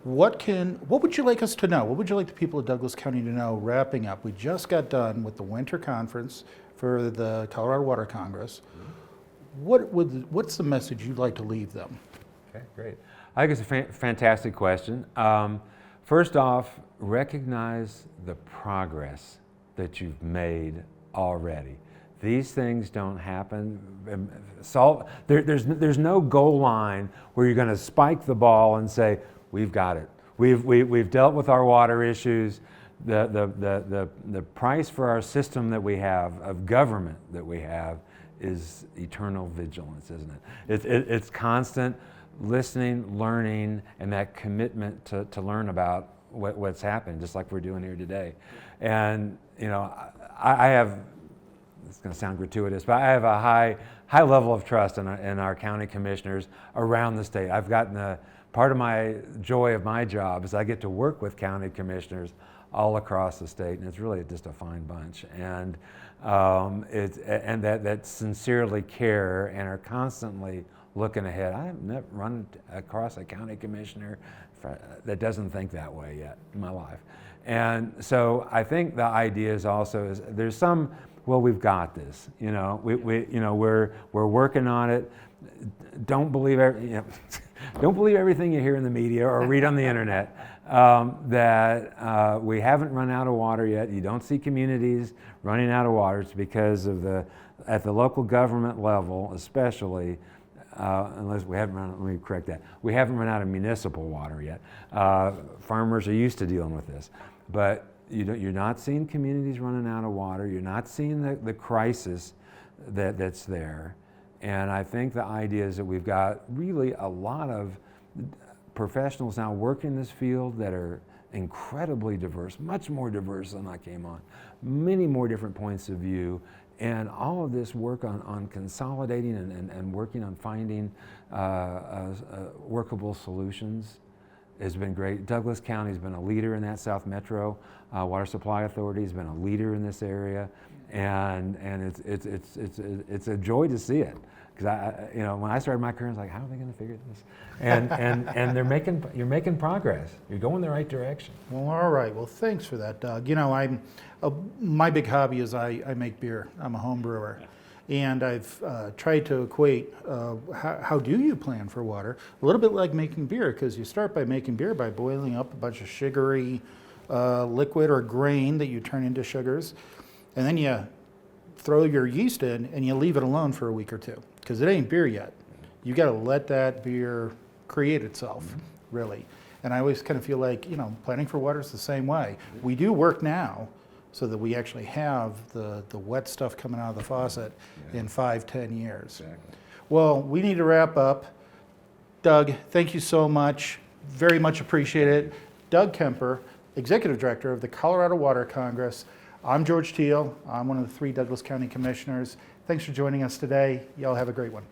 What would you like us to know? What would you like the people of Douglas County to know wrapping up? We just got done with the winter conference for the Colorado Water Congress. What's the message you'd like to leave them? Okay, great. I think it's a fantastic question. First off, recognize the progress that you've made already. These things don't happen. There's no goal line where you're going to spike the ball and say, we've got it. We've dealt with our water issues. The price for our system that we have, of government that we have, is eternal vigilance, isn't it? It's constant listening, learning, and that commitment to learn about what's happened, just like we're doing here today. And I have, it's going to sound gratuitous, but I have a high level of trust in our county commissioners around the state. I've gotten part of my joy of my job is I get to work with county commissioners all across the state, and it's really just a fine bunch. And that sincerely care and are constantly looking ahead. I have never run across a county commissioner that doesn't think that way yet in my life. And so I think the idea is also there's some, well, we've got this. We're working on it. Don't believe don't believe everything you hear in the media or read on the internet. That we haven't run out of water yet. You don't see communities running out of water. It's because of at the local government level, especially, unless we haven't let me correct that. We haven't run out of municipal water yet. Farmers are used to dealing with this, but you're not seeing communities running out of water. You're not seeing the crisis that's there. And I think the idea is that we've got really a lot of professionals now working in this field that are incredibly diverse, much more diverse than I came on, many more different points of view, and all of this work on consolidating and working on finding workable solutions has been great. Douglas County has been a leader in that. South Metro Water Supply Authority has been a leader in this area, and it's a joy to see it. Because when I started my career, I was like, how are they going to figure this? And you're making progress. You're going the right direction. Well, all right. Well, thanks for that, Doug. My big hobby is I make beer. I'm a home brewer. And I've tried to equate how do you plan for water? A little bit like making beer, because you start by making beer by boiling up a bunch of sugary liquid or grain that you turn into sugars. And then you throw your yeast in and you leave it alone for a week or two, because it ain't beer yet. You got to let that beer create itself, really. And I always kind of feel like, planning for water is the same way. We do work now so that we actually have the wet stuff coming out of the faucet in 5-10 years. Exactly. Well, we need to wrap up. Doug, thank you so much. Very much appreciate it. Doug Kemper, Executive Director of the Colorado Water Congress. I'm George Teal. I'm one of the 3 Douglas County Commissioners. Thanks for joining us today. Y'all have a great one.